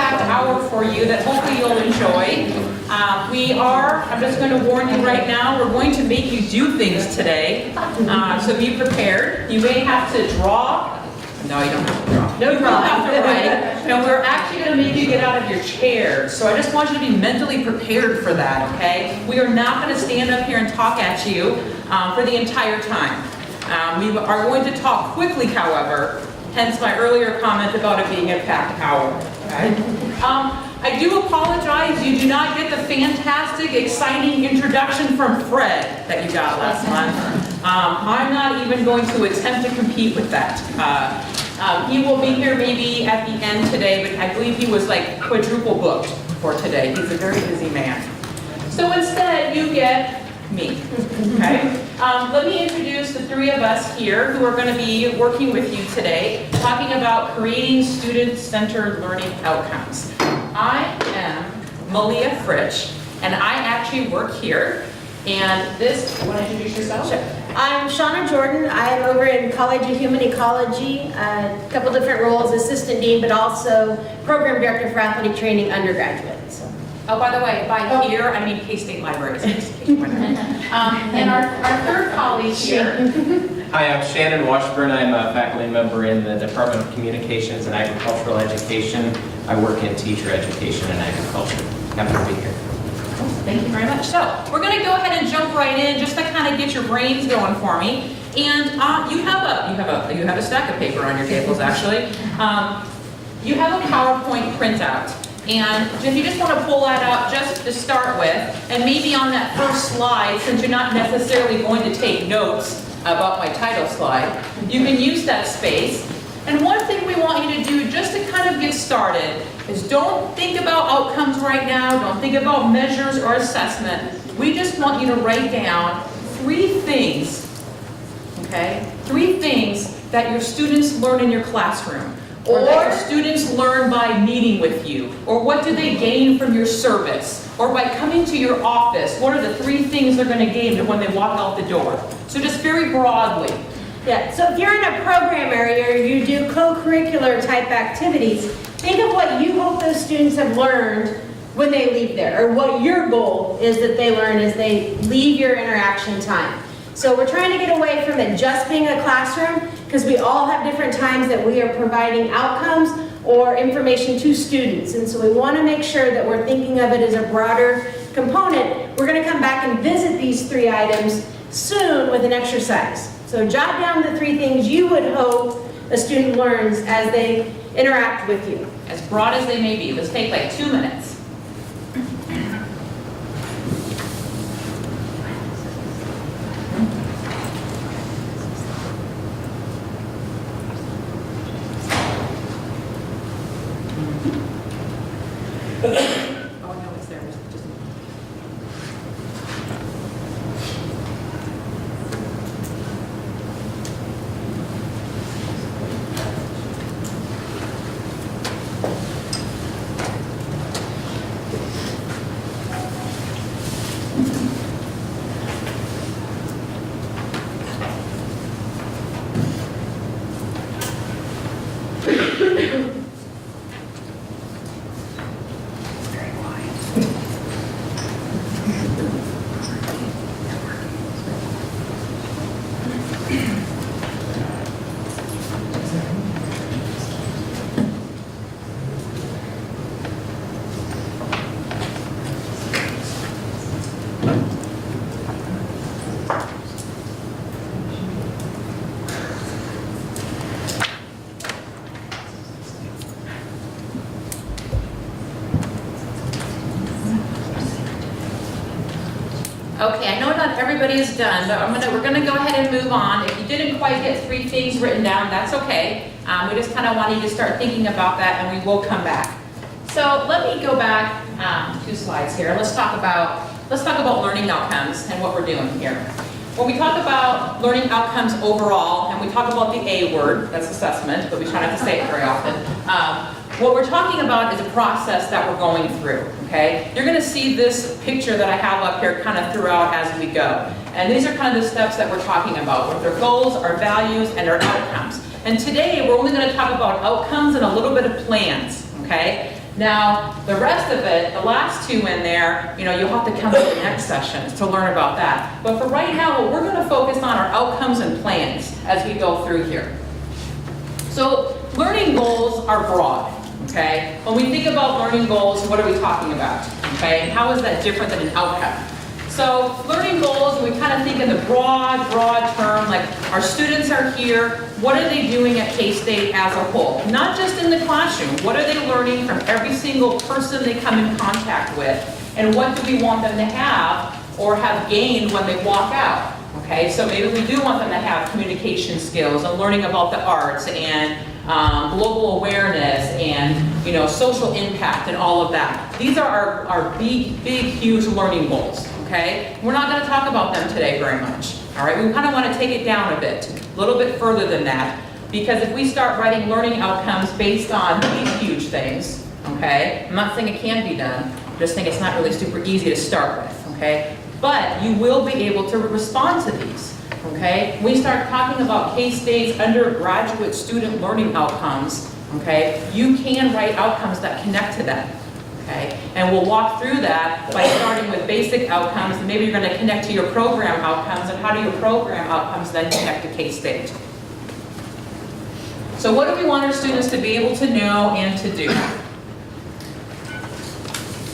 packed hour for you that hopefully you'll enjoy. I'm just going to warn you right now, we're going to make you do things today, so be prepared. You may have to draw. No, you don't have to draw. No, you will have to write. And we're actually going to make you get out of your chairs. So I just want you to be mentally prepared for that, okay? We are not going to stand up here and talk at you for the entire time. We are going to talk quickly, however, hence my earlier comment about it being a packed hour, okay? I do apologize, you do not get the fantastic, exciting introduction from Fred that you got last month. I'm not even going to attempt to compete with that. He will be here maybe at the end today, but I believe he was like quadruple booked for today. He's a very busy man. So instead, you get me, okay? Let me introduce the three of us here who are going to be working with you today, talking about creating student-centered learning outcomes. I am Malia Fritsch, and I actually work here. And this, you want to introduce yourself? Sure. I'm Shauna Jordan. I'm over in College of Human Ecology, a couple different roles, assistant dean, but also program director for athletic training undergraduate. So. Oh, by the way, here, I mean K-State Libraries. And our third colleague here. Hi, I'm Shannon Washburn. I'm a faculty member in the Department of Communications and Agricultural Education. I work in teacher education and agriculture. Happy to be here. Thank you very much. So we're going to go ahead and jump right in just to kind of get your brains going for me. And you have a stack of paper on your tables actually. You have a PowerPoint printout. And if you just want to pull that out just to start with, and maybe on that first slide, since you're not necessarily going to take notes about my title slide, you can use that space. And one thing we want you to do just to kind of get started is don't think about outcomes right now, don't think about measures or assessment. We just want you to write down 3 things, okay? 3 things that your students learn in your classroom. Or that your students learn by meeting with you. Or what do they gain from your service? Or by coming to your office, what are the 3 things they're going to gain when they walk out the door? So just very broadly. Yeah, so if you're in a program area or you do co-curricular type activities, think of what you hope those students have learned when they leave there, or what your goal is that they learn as they leave your interaction time. So we're trying to get away from it just being a classroom, because we all have different times that we are providing outcomes or information to students. And so we want to make sure that we're thinking of it as a broader component. We're going to come back and visit these 3 items soon with an exercise. So jot down the 3 things you would hope a student learns as they interact with you. As broad as they may be. Let's take like 2 minutes. Oh no, it's there. Just Okay, I know not everybody is done, but we're gonna go ahead and move on. If you didn't quite get 3 things written down, that's okay. We just kind of want you to start thinking about that, and we will come back. So let me go back 2 slides here. Let's talk about learning outcomes and what we're doing here. When we talk about learning outcomes overall, and we talk about the A word, that's assessment, but we try not to say it very often. What we're talking about is a process that we're going through, okay? You're gonna see this picture that I have up here kind of throughout as we go. And these are kind of the steps that we're talking about, with our goals, our values, and our outcomes. And today, we're only gonna talk about outcomes and a little bit of plans, okay? Now, the rest of it, the last two in there, you'll have to come to the next sessions to learn about that. But for right now, what we're going to focus on are outcomes and plans as we go through here. So, learning goals are broad, okay? When we think about learning goals, what are we talking about, okay? And how is that different than an outcome? So, learning goals, we kind of think in the broad term, like our students are here, what are they doing at K-State as a whole? Not just in the classroom, what are they learning from every single person they come in contact with, and what do we want them to have or have gained when they walk out? Okay, so maybe we do want them to have communication skills and learning about the arts and global awareness and social impact and all of that. These are our big, huge learning goals. Okay, we're not going to talk about them today very much. All right, we kind of want to take it down a bit, a little bit further than that, because if we start writing learning outcomes based on these huge things, okay, I'm not saying it can't be done. I'm just saying it's not really super easy to start with. Okay, but you will be able to respond to these. Okay, when we start talking about K-State's undergraduate student learning outcomes, okay, you can write outcomes that connect to them. Okay, and we'll walk through that by starting with basic outcomes, and maybe you're going to connect to your program outcomes, and how do your program outcomes then connect to K-State? So what do we want our students to be able to know and to do?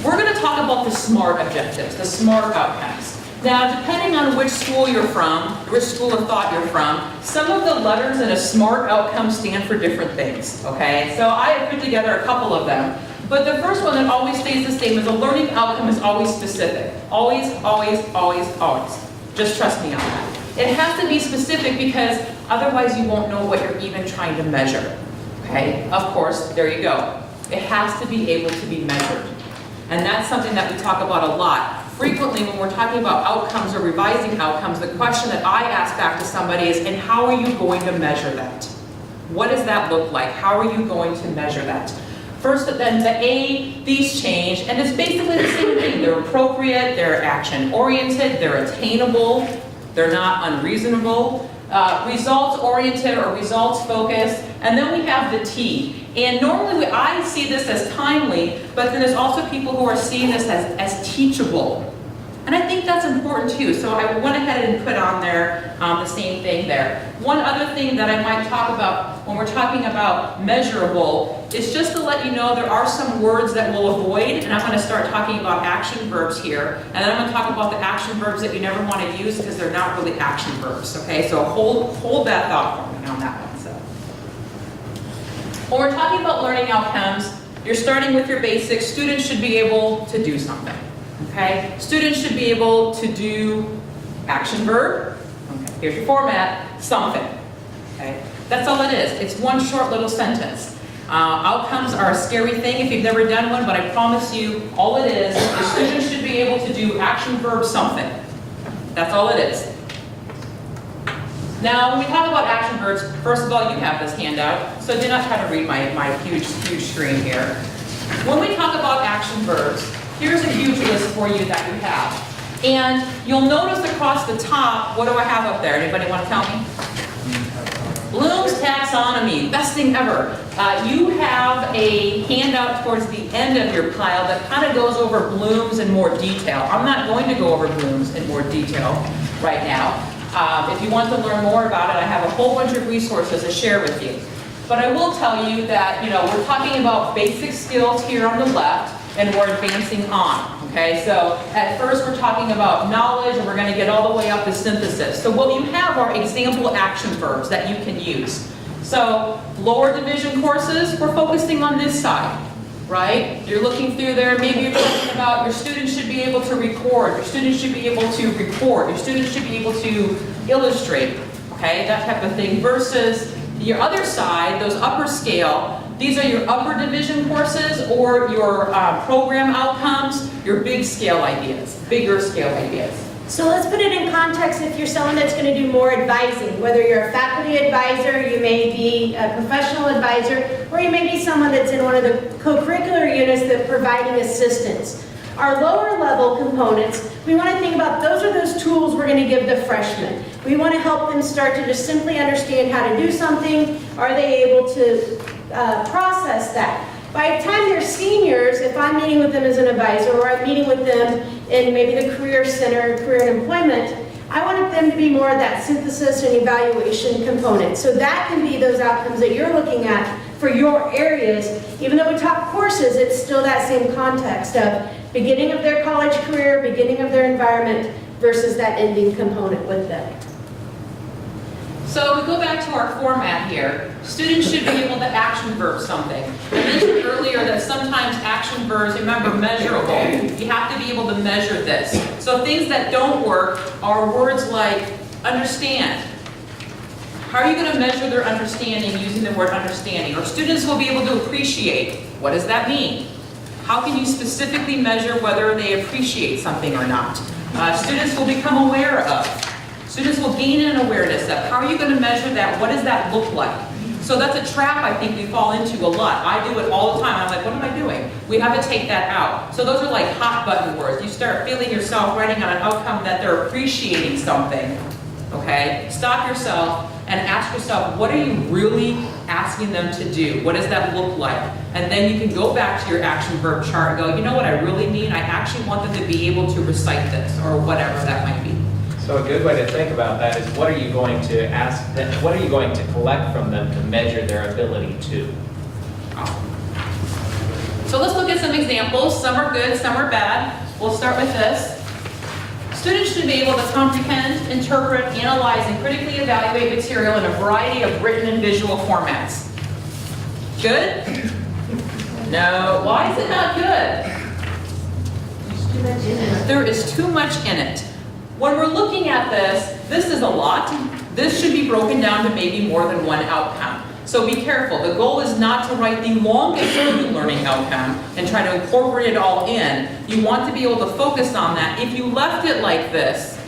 We're going to talk about the SMART objectives, the SMART outcomes. Now, depending on which school you're from, which school of thought you're from, some of the letters in a SMART outcome stand for different things, okay? So I have put together a couple of them. But the first one that always stays the same is a learning outcome is always specific. Always, always, always, always. Just trust me on that. It has to be specific because otherwise you won't know what you're even trying to measure. Okay? Of course, there you go. It has to be able to be measured. And that's something that we talk about a lot. Frequently when we're talking about outcomes or revising outcomes, the question that I ask back to somebody is, and how are you going to measure that? What does that look like? How are you going to measure that? First, then the A, these change, and it's basically the same thing. They're appropriate, they're action-oriented, they're attainable, they're not unreasonable, results-oriented or results-focused, and then we have the T. And normally I see this as timely, but then there's also people who are seeing this as teachable. And I think that's important too, so I went ahead and put on there the same thing there. One other thing that I might talk about when we're talking about measurable is just to let you know there are some words that we'll avoid, and I'm going to start talking about action verbs here, and then I'm going to talk about the action verbs that you never want to use because they're not really action verbs, okay? So hold that thought for me on that one. So when we're talking about learning outcomes, you're starting with your basics. Students should be able to do something. Okay, students should be able to do action verb. Okay, here's your format, something. Okay, that's all it is. It's one short little sentence. Outcomes are a scary thing if you've never done one, but I promise you, all it is students should be able to do action verb something. That's all it is. Now, when we talk about action verbs, first of all, you have this handout, so do not try to read my huge screen here. When we talk about action verbs, here's a huge list for you that you have. And you'll notice across the top, what do I have up there? Anybody want to tell me? Bloom's Taxonomy, best thing ever. You have a handout towards the end of your pile that kind of goes over Bloom's in more detail. I'm not going to go over Bloom's in more detail right now. If you want to learn more about it, I have a whole bunch of resources to share with you. But I will tell you that, we're talking about basic skills here on the left, and we're advancing on, okay? So at first we're talking about knowledge, and we're going to get all the way up to synthesis. So what you have are example action verbs that you can use. So lower division courses, we're focusing on this side, right? You're looking through there, maybe you're talking about your students should be able to record, your students should be able to report, your students should be able to illustrate, okay? That type of thing, versus your other side, those upper scale, these are your upper division courses or your program outcomes, your big scale ideas, bigger scale ideas. So let's put it in context. If you're someone that's going to do more advising, whether you're a faculty advisor, you may be a professional advisor, or you may be someone that's in one of the co-curricular units that providing assistance. Our lower level components, we want to think about those tools we're going to give the freshmen. We want to help them start to just simply understand how to do something. Are they able to process that? By the time they're seniors, if I'm meeting with them as an advisor, or I'm meeting with them in maybe the Career Center, Career and Employment, I want them to be more of that synthesis and evaluation component. So that can be those outcomes that you're looking at for your areas. Even though we talk courses, it's still that same context of beginning of their college career, beginning of their environment, versus that ending component with them. So we go back to our format here. Students should be able to action verb something. I mentioned earlier that sometimes action verbs, remember, measurable. You have to be able to measure this. So things that don't work are words like understand. How are you going to measure their understanding using the word understanding? Or students will be able to appreciate. What does that mean? How can you specifically measure whether they appreciate something or not? Students will become aware of. Students will gain an awareness of. How are you going to measure that? What does that look like? So that's a trap I think we fall into a lot. I do it all the time. I'm like, what am I doing? We have to take that out. So those are like hot button words. You start feeling yourself writing on an outcome that they're appreciating something. Okay? Stop yourself and ask yourself, what are you really asking them to do? What does that look like? And then you can go back to your action verb chart and go, you know what I really mean? I actually want them to be able to recite this, or whatever that might be. So a good way to think about that is, what are you going to ask them, what are you going to collect from them to measure their ability to? So let's look at some examples. Some are good, some are bad. We'll start with this. Students should be able to comprehend, interpret, analyze, and critically evaluate material in a variety of written and visual formats. Good? No. Why is it not good? There's too much in it. There is too much in it. When we're looking at this is a lot. This should be broken down to maybe more than one outcome. So be careful. The goal is not to write the longest student learning outcome and try to incorporate it all in. You want to be able to focus on that. If you left it like this,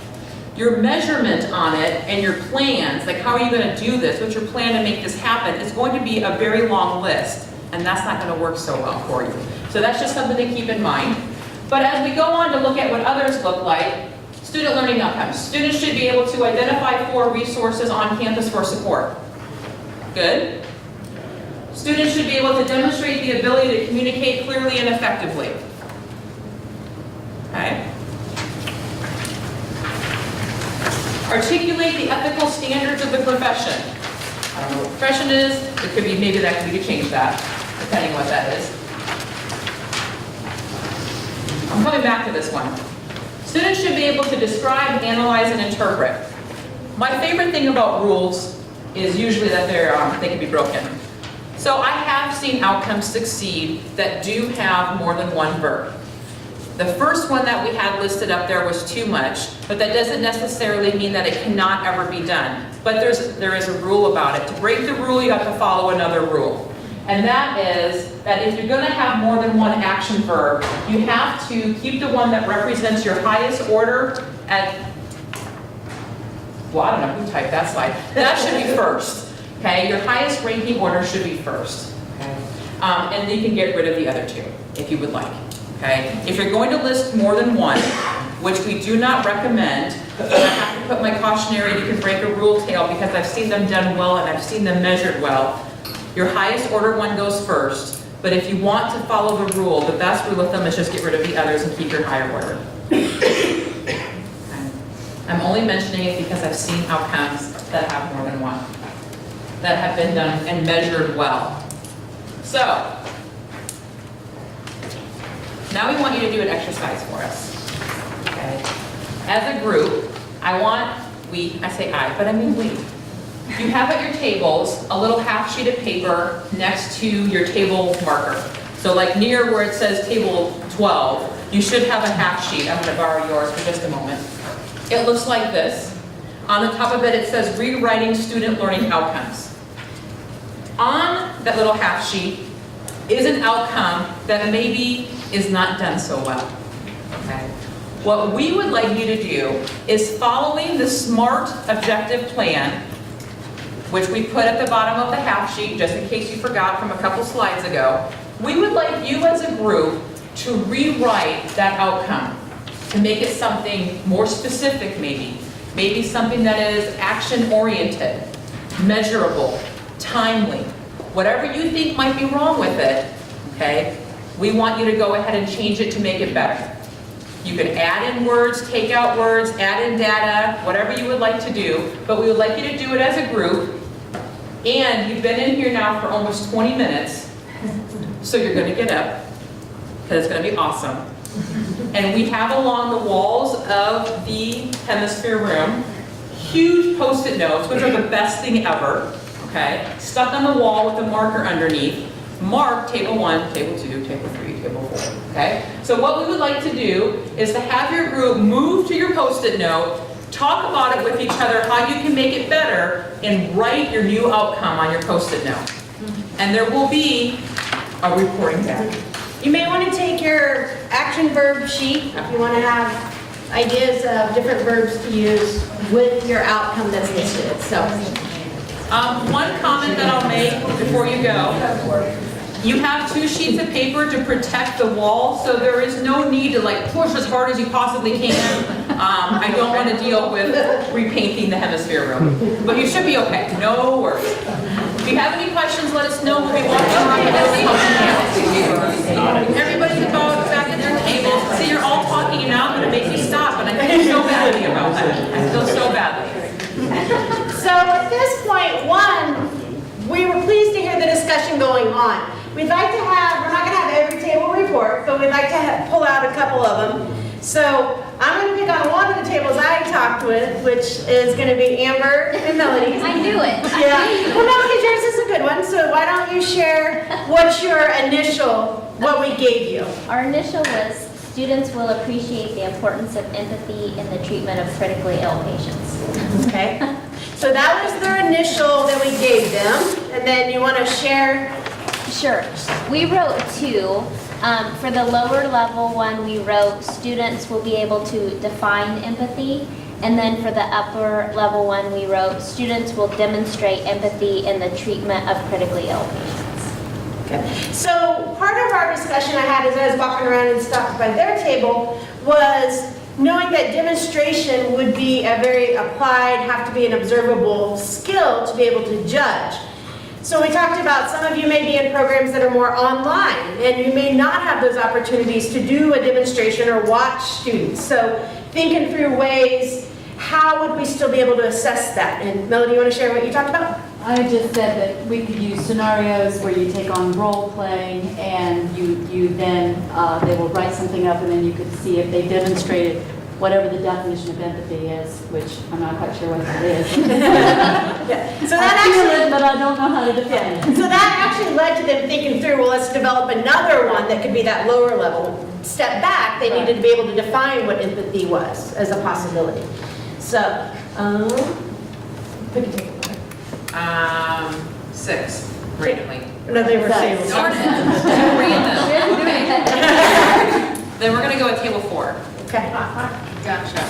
your measurement on it and your plans, like how are you going to do this, what's your plan to make this happen, is going to be a very long list. And that's not going to work so well for you. So that's just something to keep in mind. But as we go on to look at what others look like, student learning outcomes. Students should be able to identify 4 resources on campus for support. Good. Students should be able to demonstrate the ability to communicate clearly and effectively. Okay. Articulate the ethical standards of the profession. I don't know what profession is. It could be, maybe that we could change that, depending on what that is. I'm coming back to this one. Students should be able to describe, analyze, and interpret. My favorite thing about rules is usually that they can be broken. So I have seen outcomes succeed that do have more than one verb. The first one that we had listed up there was too much, but that doesn't necessarily mean that it cannot ever be done. But there is a rule about it. To break the rule, you have to follow another rule. And that is that if you're going to have more than one action verb, you have to keep the one that represents your highest order at, well, I don't know who typed that slide. That should be first. Okay, your highest ranking order should be first. Okay, and you can get rid of the other 2 if you would like. Okay, if you're going to list more than one, which we do not recommend, and I have to put my cautionary, you can break a rule tail because I've seen them done well and I've seen them measured well. Your highest order one goes first, but if you want to follow the rule, the best rule with them is just get rid of the others and keep your higher order. Okay. I'm only mentioning it because I've seen outcomes that have more than one, that have been done and measured well. So, now we want you to do an exercise for us. Okay. As a group, I say I, but I mean we. You have at your tables a little half sheet of paper next to your table marker. So like near where it says table 12, you should have a half sheet. I'm going to borrow yours for just a moment. It looks like this. On the top of it, it says rewriting student learning outcomes. On that little half sheet is an outcome that maybe is not done so well. Okay. What we would like you to do is following the SMART objective plan, which we put at the bottom of the half sheet, just in case you forgot from a couple slides ago. We would like you as a group to rewrite that outcome, to make it something more specific maybe. Maybe something that is action-oriented, measurable, timely. Whatever you think might be wrong with it, okay? We want you to go ahead and change it to make it better. You can add in words, take out words, add in data, whatever you would like to do, but we would like you to do it as a group. And you've been in here now for almost 20 minutes, so you're going to get up, because it's going to be awesome. And we have along the walls of the hemisphere room huge Post-it notes, which are the best thing ever, okay? Stuck on the wall with a marker underneath. Mark table 1, table 2, table 3, table 4, okay? So what we would like to do is to have your group move to your Post-it note, talk about it with each other, how you can make it better, and write your new outcome on your Post-it note. And there will be a reporting back. You may want to take your action verb sheet if you want to have ideas of different verbs to use with your outcome that's listed. So, one comment that I'll make before you go. You have 2 sheets of paper to protect the wall, so there is no need to like push as hard as you possibly can. I don't want to deal with repainting the hemisphere room, but you should be okay. No worries. If you have any questions, let us know. We'll be walking around with everybody's about back at their tables. See, you're all talking, and now I'm going to make you stop, and I feel so badly about that. I feel so badly. so at this point, we were pleased to hear the discussion going on. We'd like to have, we're not going to have every table report, but we'd like to pull out a couple of them. So I'm going to pick on one of the tables I talked with, which is going to be Amber and Melody. I knew it. Yeah. Well, no, because yours is a good one. So why don't you share what's your initial, what we gave you? Our initial was students will appreciate the importance of empathy in the treatment of critically ill patients. Okay. So that was their initial that we gave them. And then you want to share? Sure. We wrote 2. For the lower level one, we wrote students will be able to define empathy. And then for the upper level one, we wrote students will demonstrate empathy in the treatment of critically ill patients. Okay. So part of our discussion I had as I was walking around and stopped by their table was knowing that demonstration would be a very applied, have to be an observable skill to be able to judge. So we talked about some of you may be in programs that are more online, and you may not have those opportunities to do a demonstration or watch students. So thinking through ways, how would we still be able to assess that? And Melody, you want to share what you talked about? I just said that we could use scenarios where you take on role playing and you then, they will write something up and then you could see if they demonstrated whatever the definition of empathy is, which I'm not quite sure what that is. Yeah. So that I feel actually, it, but I don't know how to define it. so that actually led to them thinking through, well, let's develop another one that could be that lower level. Step back, they needed to be able to define what empathy was as a possibility. So, pick a table. 6, randomly. No, they were saying. Darn it. Random. Okay. Then we're going to go with table 4. Okay. Gotcha.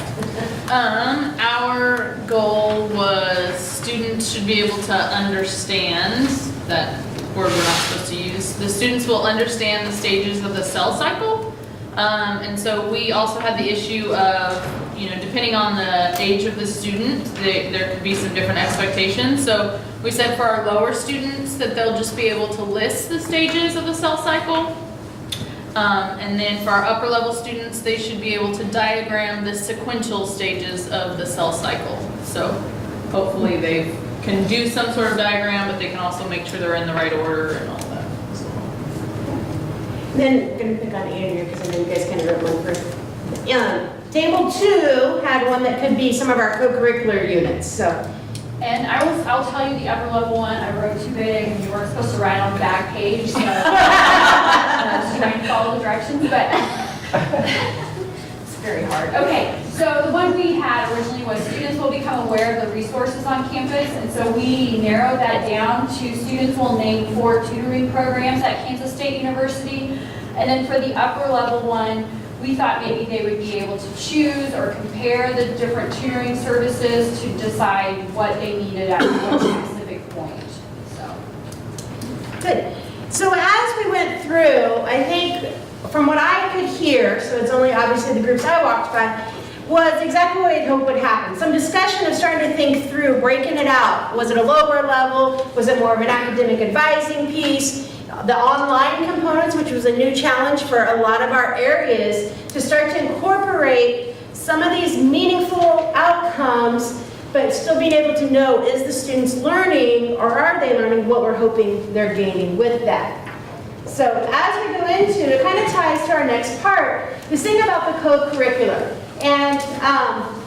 Our goal was students should be able to understand, that word we're not supposed to use. The students will understand the stages of the cell cycle. And so we also had the issue of, depending on the age of the student, there could be some different expectations. So we said for our lower students that they'll just be able to list the stages of the cell cycle. And then for our upper level students, they should be able to diagram the sequential stages of the cell cycle. So hopefully they can do some sort of diagram, but they can also make sure they're in the right order and all that. So. Then I'm going to pick on Andrew because I know you guys kind of wrote one first. Table 2 had one that could be some of our co-curricular units. So. And I'll tell you the upper level one, I wrote too big and you weren't supposed to write on the back page, so just trying to follow the directions, but it's very hard. Okay, so the one we had originally was students will become aware of the resources on campus, and so we narrowed that down to students will name 4 tutoring programs at Kansas State University. And then for the upper level one, we thought maybe they would be able to choose or compare the different tutoring services to decide what they needed at what specific point. So. Good. So as we went through, I think from what I could hear, so it's only obviously the groups I walked by, was exactly what I'd hope would happen. Some discussion of starting to think through, breaking it out. Was it a lower level? Was it more of an academic advising piece? the online components, which was a new challenge for a lot of our areas, to start to incorporate some of these meaningful outcomes, but still being able to know, is the students learning, or are they learning what we're hoping they're gaining with that? So as we go into, it kind of ties to our next part, this thing about the co-curricular. And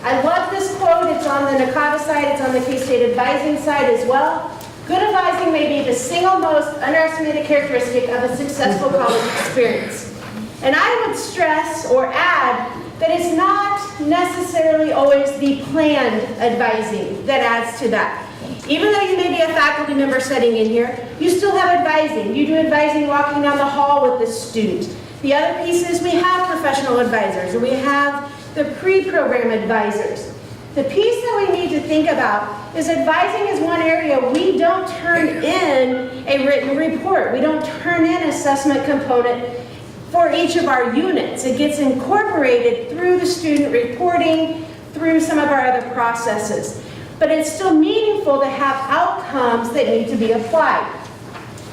I love this quote. It's on the NACADA side, it's on the K-State advising side as well. Good advising may be the single most underestimated characteristic of a successful college experience. And I would stress or add that it's not necessarily always the planned advising that adds to that. Even though you may be a faculty member sitting in here, you still have advising. You do advising walking down the hall with the student. The other piece is we have professional advisors, and we have the pre-program advisors. The piece that we need to think about is advising is one area we don't turn in a written report. We don't turn in an assessment component for each of our units. It gets incorporated through the student reporting, through some of our other processes. But it's still meaningful to have outcomes that need to be applied.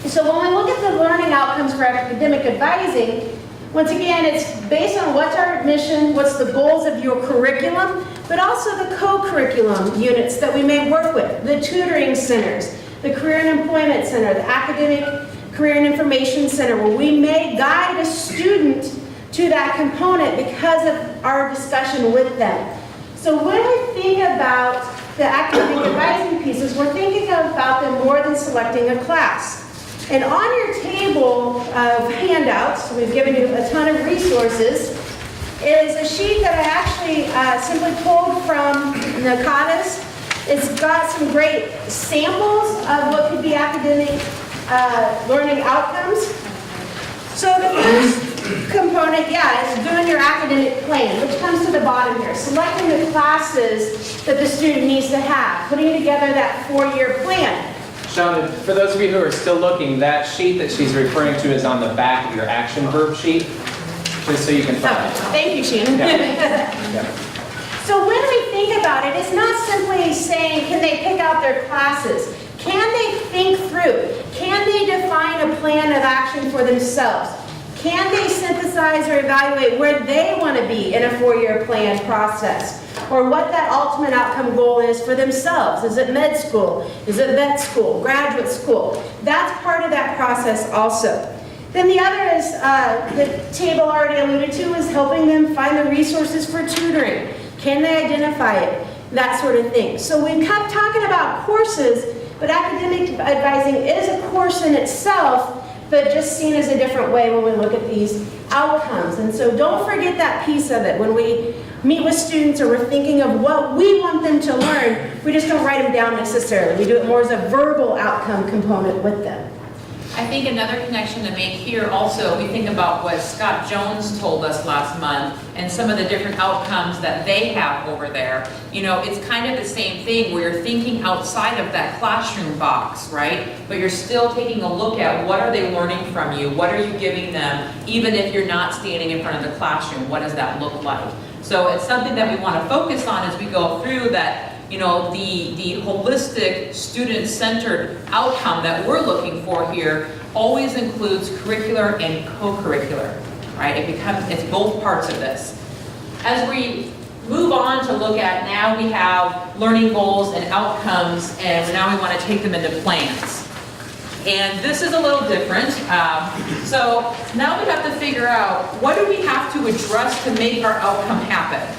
So when we look at the learning outcomes for academic advising, once again, it's based on what's our mission, what's the goals of your curriculum, but also the co-curriculum units that we may work with, the tutoring centers, the Career and Employment Center, the Academic Career and Information Center, where we may guide a student to that component because of our discussion with them. So when we think about the academic advising pieces, we're thinking about them more than selecting a class. And on your table of handouts, we've given you a ton of resources, is a sheet that I actually simply pulled from NACADA's. It's got some great samples of what could be academic learning outcomes. So the first component, is doing your academic plan, which comes to the bottom here. Selecting the classes that the student needs to have, putting together that 4-year plan. Sean, for those of you who are still looking, that sheet that she's referring to is on the back of your action verb sheet, just so you can find it. Thank you, Shannon. Yeah. So when we think about it, it's not simply saying, can they pick out their classes? Can they think through? Can they define a plan of action for themselves? Can they synthesize or evaluate where they want to be in a 4-year plan process? Or what that ultimate outcome goal is for themselves? Is it med school? Is it vet school? Graduate school? That's part of that process also. Then the other is, the table already alluded to, is helping them find the resources for tutoring. Can they identify it? That sort of thing. So we kept talking about courses, but academic advising is a course in itself, but just seen as a different way when we look at these outcomes. And so don't forget that piece of it. When we meet with students or we're thinking of what we want them to learn, we just don't write them down necessarily. We do it more as a verbal outcome component with them. I think another connection to make here also, we think about what Scott Jones told us last month and some of the different outcomes that they have over there. You know, it's kind of the same thing where you're thinking outside of that classroom box, right? But you're still taking a look at what are they learning from you? What are you giving them? Even if you're not standing in front of the classroom, what does that look like? So it's something that we want to focus on as we go through that. You know, the holistic, student-centered outcome that we're looking for here always includes curricular and co-curricular, right? It's both parts of this. As we move on to look at, now we have learning goals and outcomes, and now we want to take them into plans. And this is a little different. So now we have to figure out, what do we have to address to make our outcome happen?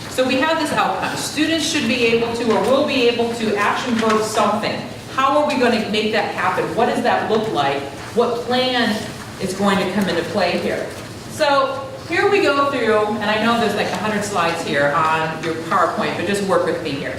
So we have this outcome. Students should be able to, or will be able to, action verb something. How are we going to make that happen? What does that look like? What plan is going to come into play here? So here we go through, and I know there's like 100 slides here on your PowerPoint, but just work with me here.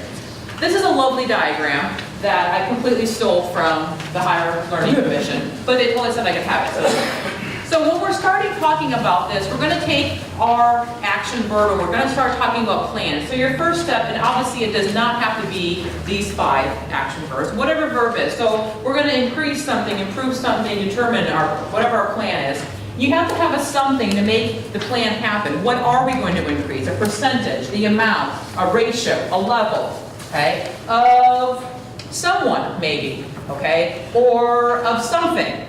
This is a lovely diagram that I completely stole from the Higher Learning Commission, but it only said I could have it. So when we're starting talking about this, we're going to take our action verb and we're going to start talking about plan. So your first step, and obviously it does not have to be these 5 action verbs, whatever verb is. So we're going to increase something, improve something, determine whatever our plan is. You have to have a something to make the plan happen. What are we going to increase? A percentage, the amount, a ratio, a level, okay, of someone maybe, okay, or of something.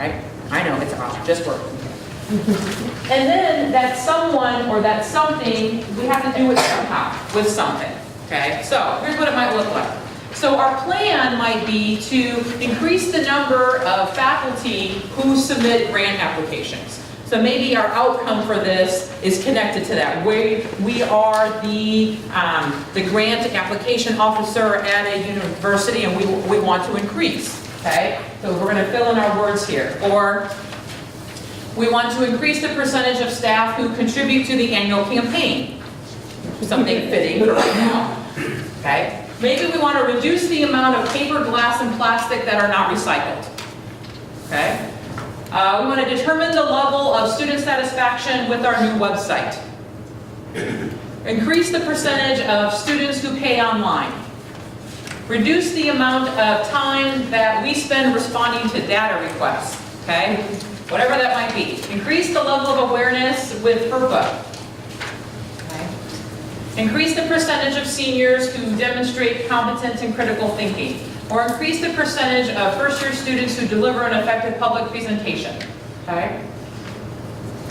right? I know, it's off, just working. And then that someone or that something, we have to do it somehow, with something, okay? So here's what it might look like. So our plan might be to increase the number of faculty who submit grant applications. So maybe our outcome for this is connected to that. We are the grant application officer at a university and we want to increase, okay? So we're gonna fill in our words here. Or we want to increase the percentage of staff who contribute to the annual campaign. Something fitting for right now, okay? Maybe we want to reduce the amount of paper, glass, and plastic that are not recycled, okay? We want to determine the level of student satisfaction with our new website. Increase the percentage of students who pay online. Reduce the amount of time that we spend responding to data requests, okay? Whatever that might be. Increase the level of awareness with FERPA. Okay. Increase the percentage of seniors who demonstrate competence in critical thinking. Or increase the percentage of first-year students who deliver an effective public presentation. Okay?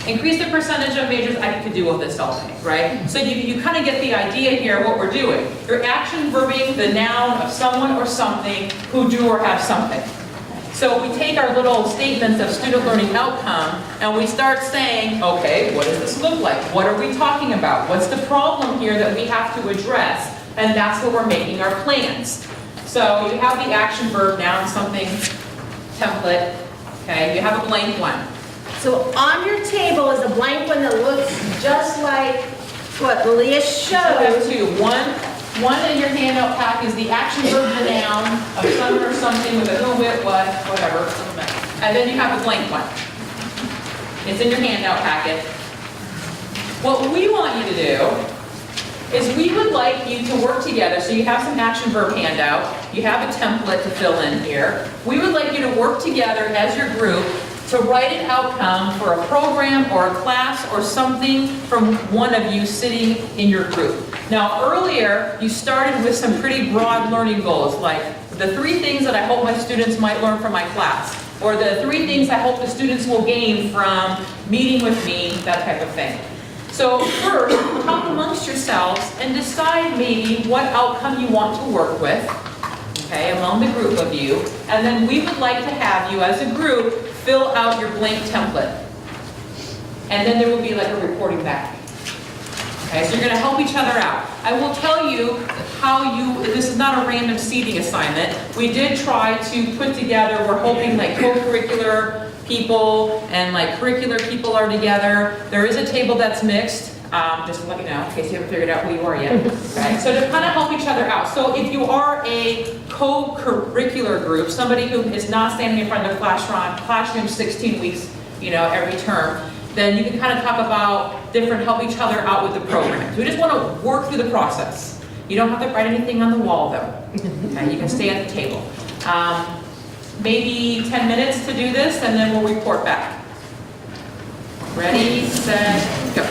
Increase the percentage of majors. I could do all this all day, right? So you kind of get the idea here of what we're doing. You're action verbing the noun of someone or something who do or have something. So we take our little statements of student learning outcome and we start saying, okay, what does this look like? What are we talking about? What's the problem here that we have to address? And that's what we're making our plans. So you have the action verb, noun, something, template, okay? You have a blank one. So on your table is a blank one that looks just like what Leah You have showed. two. One in your handout pack is the action verb, the noun of someone or something with a who, it, what, whatever. And then you have a blank one. It's in your handout packet. What we want you to do is we would like you to work together. So you have some action verb handout. You have a template to fill in here. We would like you to work together as your group to write an outcome for a program or a class or something from one of you sitting in your group. Now earlier, you started with some pretty broad learning goals, like the 3 things that I hope my students might learn from my class, or the 3 things I hope the students will gain from meeting with me, that type of thing. So first, talk amongst yourselves and decide maybe what outcome you want to work with, okay, among the group of you, and then we would like to have you as a group fill out your blank template. And then there will be like a reporting back. Okay, so you're going to help each other out. I will tell you how this is not a random seating assignment. We did try to put together, we're hoping like co-curricular people and like curricular people are together. There is a table that's mixed, just to let you know, in case you haven't figured out who you are yet. Okay, so to kind of help each other out. So if you are a co-curricular group, somebody who is not standing in front of the classroom 16 weeks, every term, then you can kind of talk about help each other out with the programs. We just want to work through the process. You don't have to write anything on the wall though. Okay, you can stay at the table. Maybe 10 minutes to do this and then we'll report back. Ready, set, go.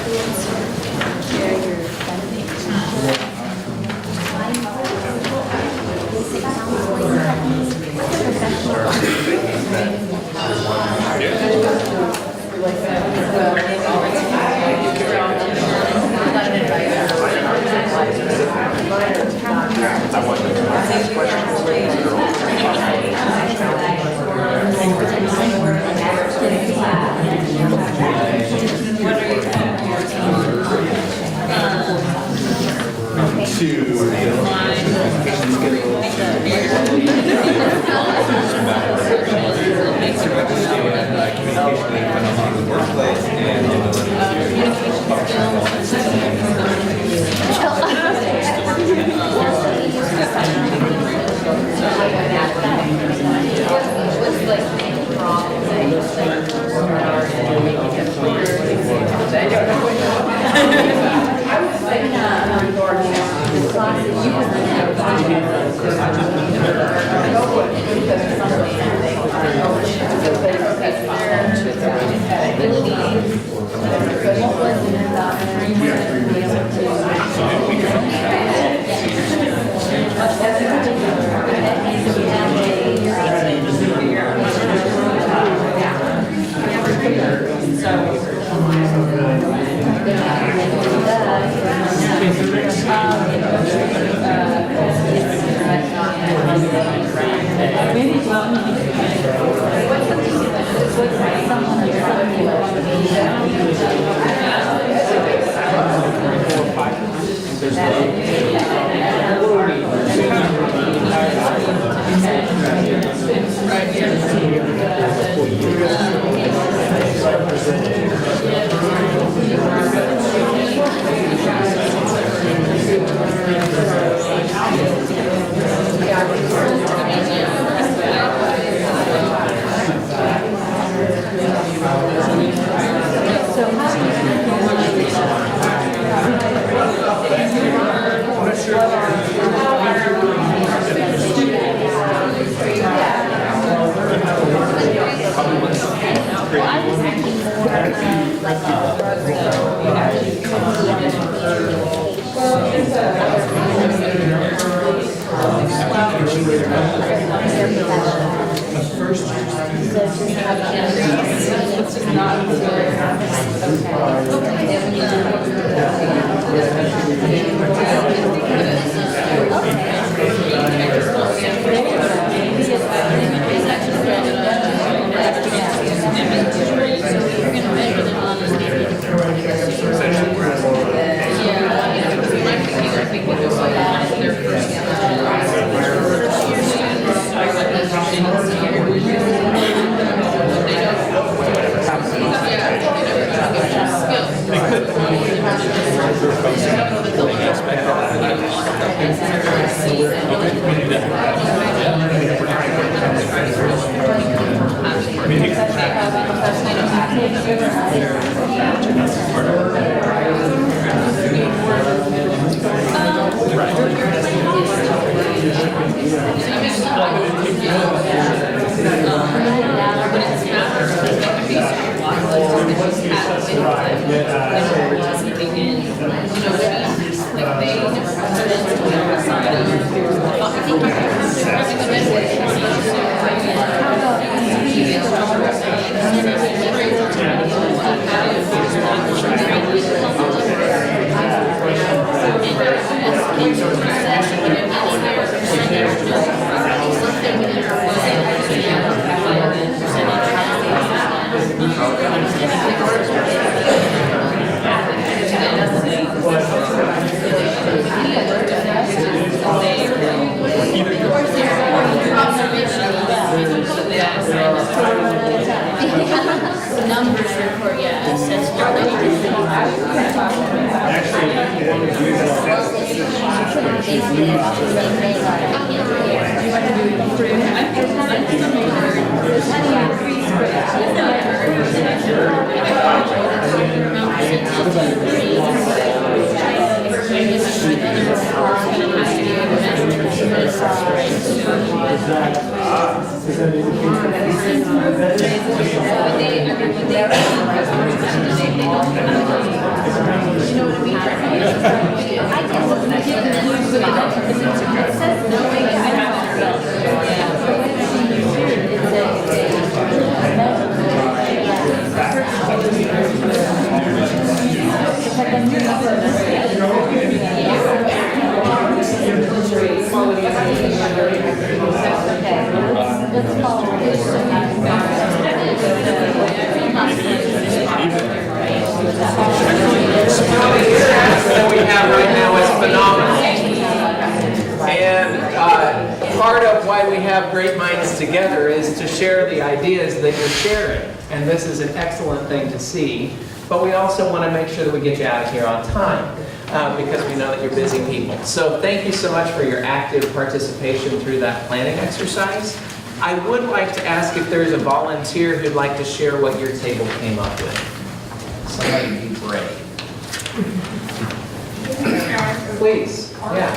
Numbers report, yeah, What we have right now is phenomenal. And part of why we have great minds together is to share the ideas that you're sharing. And this is an excellent thing to see. But we also want to make sure that we get you out of here on time because we know that you're busy people. So thank you so much for your active participation through that planning exercise. I would like to ask if there's a volunteer who'd like to share what your table came up with. Somebody be brave. Please, yeah.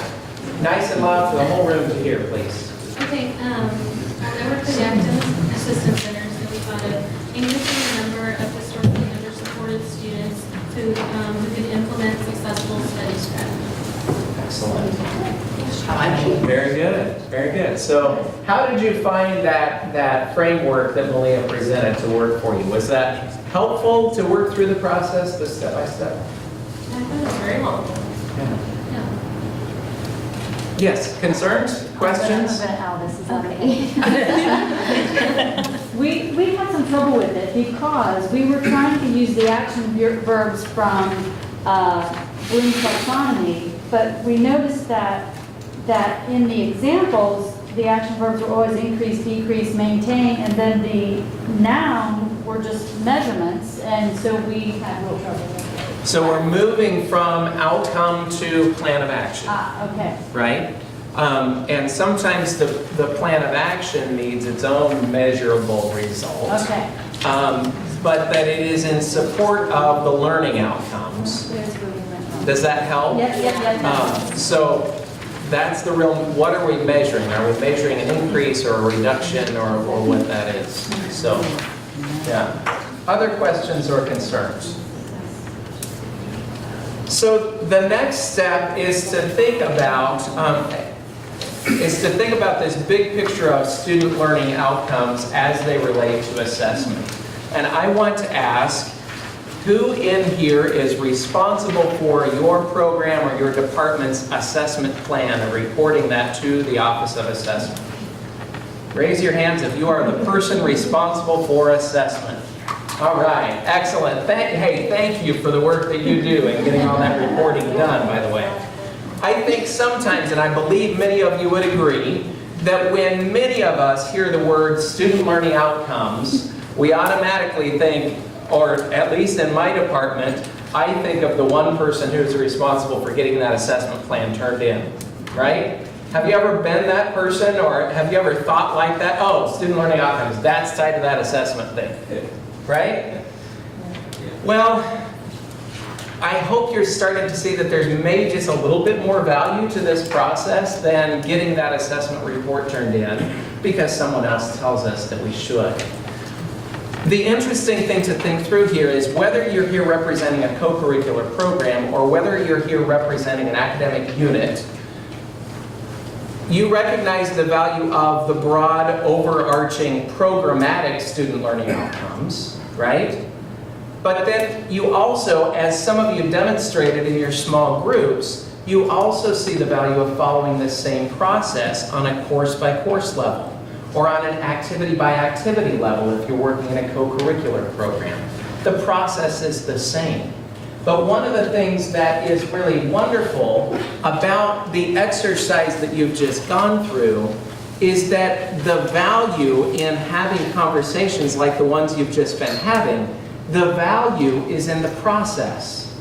Nice and loud for the whole room to hear, please. Okay, there were projective assistance centers that we thought of increasing the number of historically under-supported students who could implement successful study strategies. Excellent. Very good, very good. So how did you find that framework that Malia presented to work for you? Was that helpful to work through the process, the step-by-step? I thought it was very helpful. Yeah. Yeah. Yes, concerns, questions? I'm gonna out this is Okay. We had some trouble with it because we were trying to use the action verbs from Bloom's taxonomy, but we noticed that in the examples, the action verbs were always increase, decrease, maintain, and then the noun were just measurements, and so we had a little trouble with it. So we're moving from outcome to plan of action, Okay. right? And sometimes the plan of action needs its own measurable result. Okay. But that it is in support of the learning outcomes. There's where we went wrong. Does that help? Yep. So that's the real, what are we measuring? Are we measuring an increase or a reduction or what that is? So, yeah. Other questions or concerns? So the next step is to think about, is to think about this big picture of student learning outcomes as they relate to assessment. And I want to ask, who in here is responsible for your program or your department's assessment plan and reporting that to the Office of Assessment? Raise your hands if you are the person responsible for assessment. All right, excellent. Thank you for the work that you do in getting all that reporting done, by the way. I think sometimes, and I believe many of you would agree, that when many of us hear the word student learning outcomes, we automatically think, or at least in my department, I think of the one person who's responsible for getting that assessment plan turned in, right? Have you ever been that person, or have you ever thought like that? Oh, student learning outcomes, that's tied to that assessment thing, right? Well, I hope you're starting to see that there's maybe just a little bit more value to this process than getting that assessment report turned in because someone else tells us that we should. The interesting thing to think through here is whether you're here representing a co-curricular program or whether you're here representing an academic unit, you recognize the value of the broad, overarching, programmatic student learning outcomes, right? But then you also, as some of you demonstrated in your small groups, you also see the value of following this same process on a course-by-course level, or on an activity-by-activity level if you're working in a co-curricular program. The process is the same. But one of the things that is really wonderful about the exercise that you've just gone through is that the value in having conversations like the ones you've just been having, the value is in the process.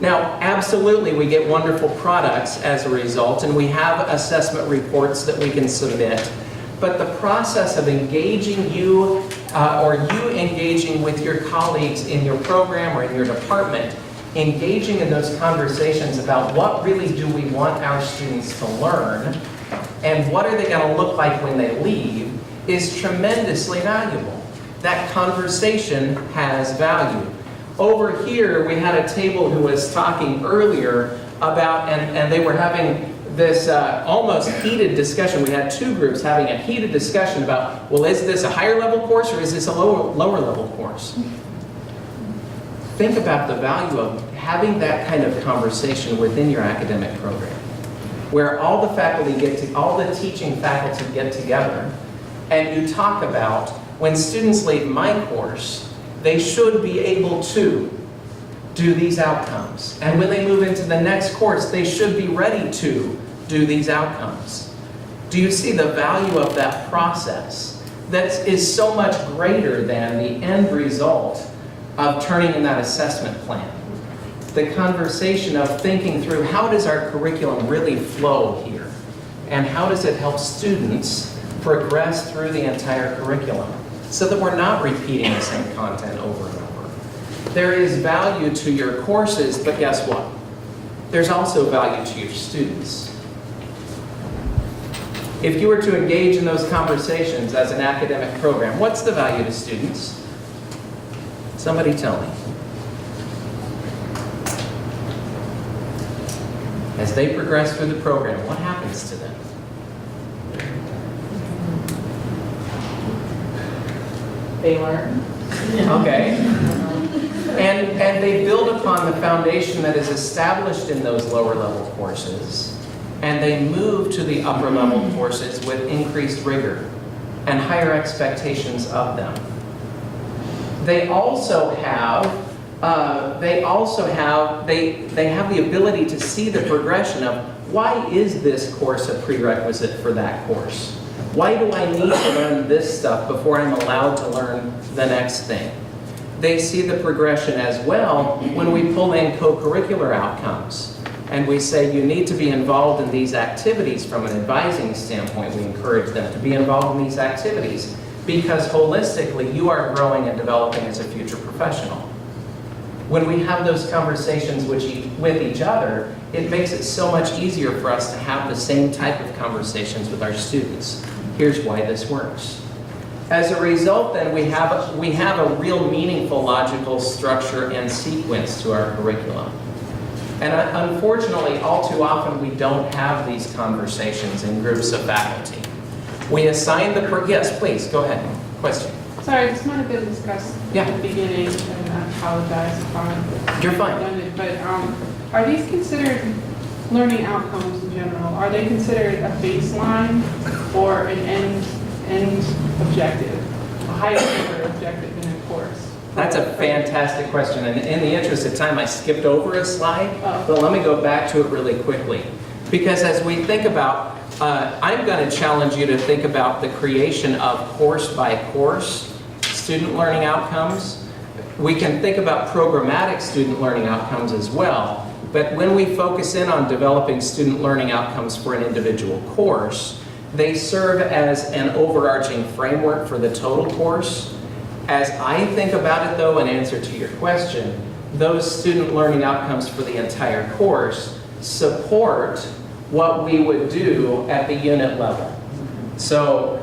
Now, absolutely, we get wonderful products as a result, and we have assessment reports that we can submit. But the process of engaging you, or you engaging with your colleagues in your program or in your department, engaging in those conversations about what really do we want our students to learn, and what are they going to look like when they leave, is tremendously valuable. That conversation has value. Over here, we had a table who was talking earlier about, and they were having this almost heated discussion. We had two groups having a heated discussion about, well, is this a higher level course or is this a lower level course? Think about the value of having that kind of conversation within your academic program, where all the faculty all the teaching faculty get together, and you talk about, when students leave my course, they should be able to do these outcomes. And when they move into the next course, they should be ready to do these outcomes. Do you see the value of that process that is so much greater than the end result of turning in that assessment plan? The conversation of thinking through, how does our curriculum really flow here? And how does it help students progress through the entire curriculum so that we're not repeating the same content over and over? There is value to your courses, but guess what? There's also value to your students. If you were to engage in those conversations as an academic program, what's the value to students? Somebody tell me. As they progress through the program, what happens to them? They learn. Okay. And they build upon the foundation that is established in those lower level courses, and they move to the upper level courses with increased rigor and higher expectations of them. They also have the ability to see the progression of, why is this course a prerequisite for that course? Why do I need to learn this stuff before I'm allowed to learn the next thing? They see the progression as well when we pull in co-curricular outcomes. And we say, you need to be involved in these activities from an advising standpoint. We encourage them to be involved in these activities because holistically, you are growing and developing as a future professional. When we have those conversations with each other, it makes it so much easier for us to have the same type of conversations with our students. Here's why this works. As a result, then, we have a real meaningful logical structure and sequence to our curriculum. And unfortunately, all too often, we don't have these conversations in groups of faculty. We assign yes, please, go ahead. Question. Sorry, this might have been discussed Yeah. at the beginning, and I apologize if I'm You're fine. redundant, but are these considered learning outcomes in general? Are they considered a baseline or an end objective, a higher order objective in a course? That's a fantastic question, and in the interest of time, I skipped over a slide, Oh. but let me go back to it really quickly. Because as we think about, I'm going to challenge you to think about the creation of course-by-course student learning outcomes. We can think about programmatic student learning outcomes as well, but when we focus in on developing student learning outcomes for an individual course, they serve as an overarching framework for the total course. As I think about it, though, in answer to your question, those student learning outcomes for the entire course support what we would do at the unit level. So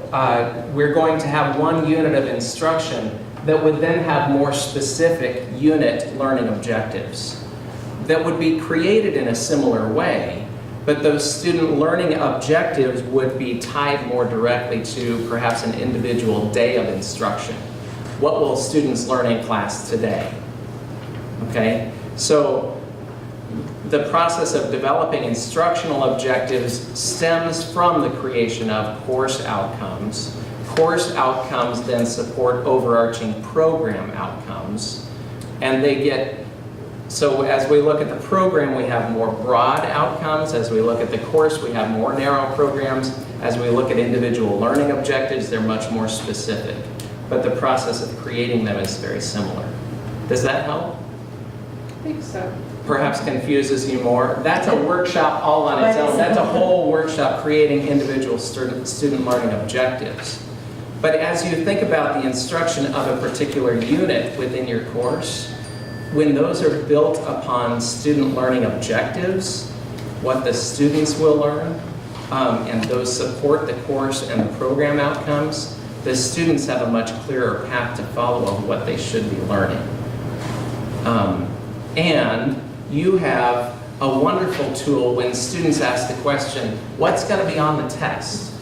we're going to have one unit of instruction that would then have more specific unit learning objectives that would be created in a similar way, but those student learning objectives would be tied more directly to perhaps an individual day of instruction. What will students learn in class today? Okay, so the process of developing instructional objectives stems from the creation of course outcomes. Course outcomes then support overarching program outcomes, and they get, so as we look at the program, we have more broad outcomes. As we look at the course, we have more narrow programs. As we look at individual learning objectives, they're much more specific. But the process of creating them is very similar. Does that help? I think so. Perhaps confuses you more. That's a workshop all on its own. That's a whole workshop creating individual student learning objectives. But as you think about the instruction of a particular unit within your course, when those are built upon student learning objectives, what the students will learn, and those support the course and the program outcomes, the students have a much clearer path to follow of what they should be learning. And you have a wonderful tool when students ask the question, what's going to be on the test?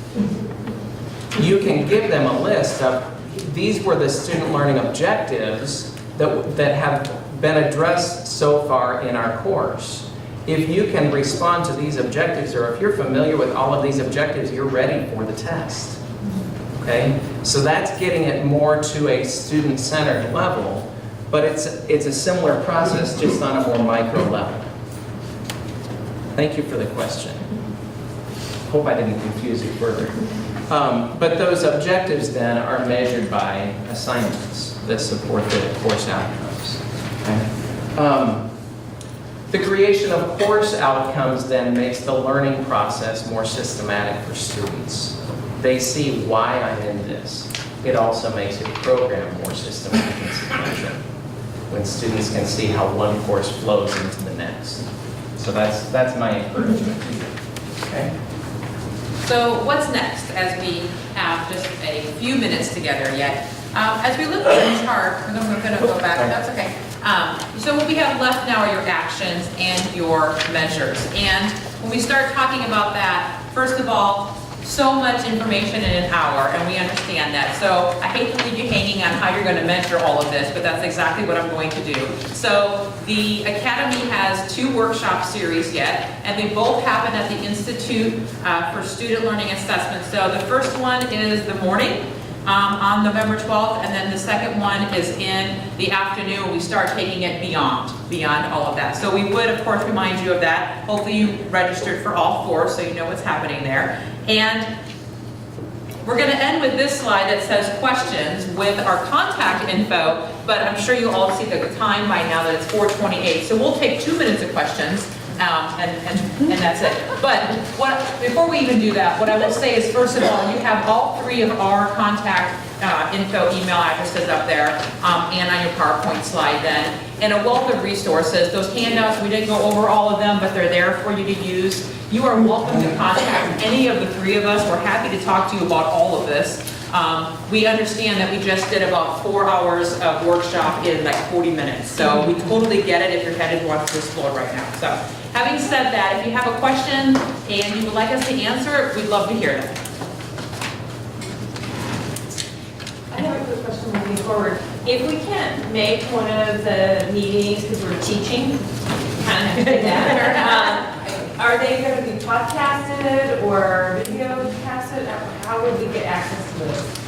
You can give them a list of, these were the student learning objectives that have been addressed so far in our course. If you can respond to these objectives, or if you're familiar with all of these objectives, you're ready for the test. Okay? So that's getting it more to a student-centered level, but it's a similar process, just on a more micro level. Thank you for the question. Hope I didn't confuse you further. But those objectives then are measured by assignments that support the course outcomes. Okay? The creation of course outcomes then makes the learning process more systematic for students. They see why I'm in this. It also makes your program more systematic and sequential, when students can see how one course flows into the next. So that's my encouragement to you. Okay? So what's next, as we have just a few minutes together yet? As we look at the chart, we're going to go back, that's okay. So what we have left now are your actions and your measures. And when we start talking about that, first of all, so much information in an hour, and we understand that. So I hate to leave you hanging on how you're going to measure all of this, but that's exactly what I'm going to do. So the Academy has 2 workshop series yet, and they both happen at the Institute for Student Learning Assessment. So the first one is the morning, on November 12th, and then the second one is in the afternoon. We start taking it beyond all of that. So we would, of course, remind you of that. Hopefully you registered for all 4, so you know what's happening there. And we're going to end with this slide that says questions with our contact info, but I'm sure you all see the time by now that it's 4:28. So we'll take 2 minutes of questions, and that's it. But before we even do that, what I will say is, first of all, you have all 3 of our contact info email addresses up there, and on your PowerPoint slide then, and a wealth of resources. Those handouts, we didn't go over all of them, but they're there for you to use. You are welcome to contact any of the 3 of us. We're happy to talk to you about all of this. We understand that we just did about 4 hours of workshop in like 40 minutes, so we totally get it if your head is wants to explode right now. So, having said that, if you have a question and you would like us to answer it, we'd love to hear that. I have a quick question moving forward. If we can't make one of the meetings because we're teaching, kind of have to do that, are they going to be podcasted or video casted? How would we get access to those?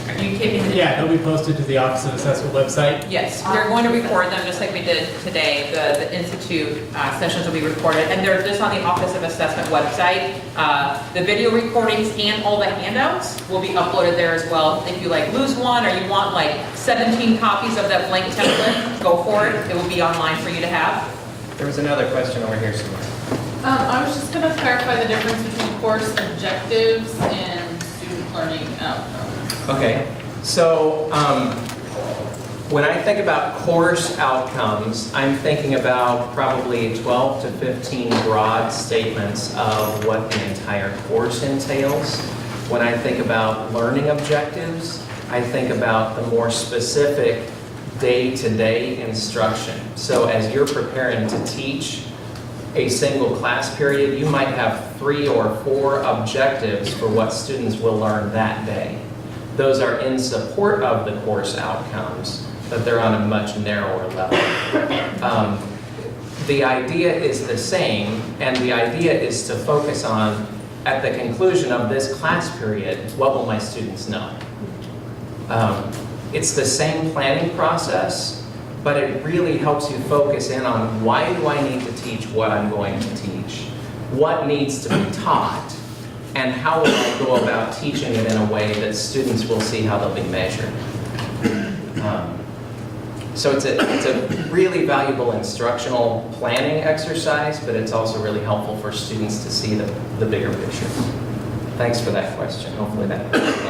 Are you keeping the... Yeah, they'll be posted to the Office of Assessment website. Yes, we're going to record them just like we did today. The Institute sessions will be recorded, and they're just on the Office of Assessment website. The video recordings and all the handouts will be uploaded there as well. If you like lose one or you want like 17 copies of that blank template, go for it. It will be online for you to have. There was another question over here somewhere. I was just gonna clarify the difference between course objectives and student learning outcomes. Okay, so when I think about course outcomes, I'm thinking about probably 12 to 15 broad statements of what the entire course entails. When I think about learning objectives, I think about the more specific day-to-day instruction. So as you're preparing to teach a single class period, you might have 3 or 4 objectives for what students will learn that day. Those are in support of the course outcomes, but they're on a much narrower level. The idea is the same, and the idea is to focus on, at the conclusion of this class period, what will my students know? It's the same planning process, but it really helps you focus in on why do I need to teach what I'm going to teach? What needs to be taught? And how will I go about teaching it in a way that students will see how they'll be measured? So it's a really valuable instructional planning exercise, but it's also really helpful for students to see the bigger picture. Thanks for that question. Hopefully that explains.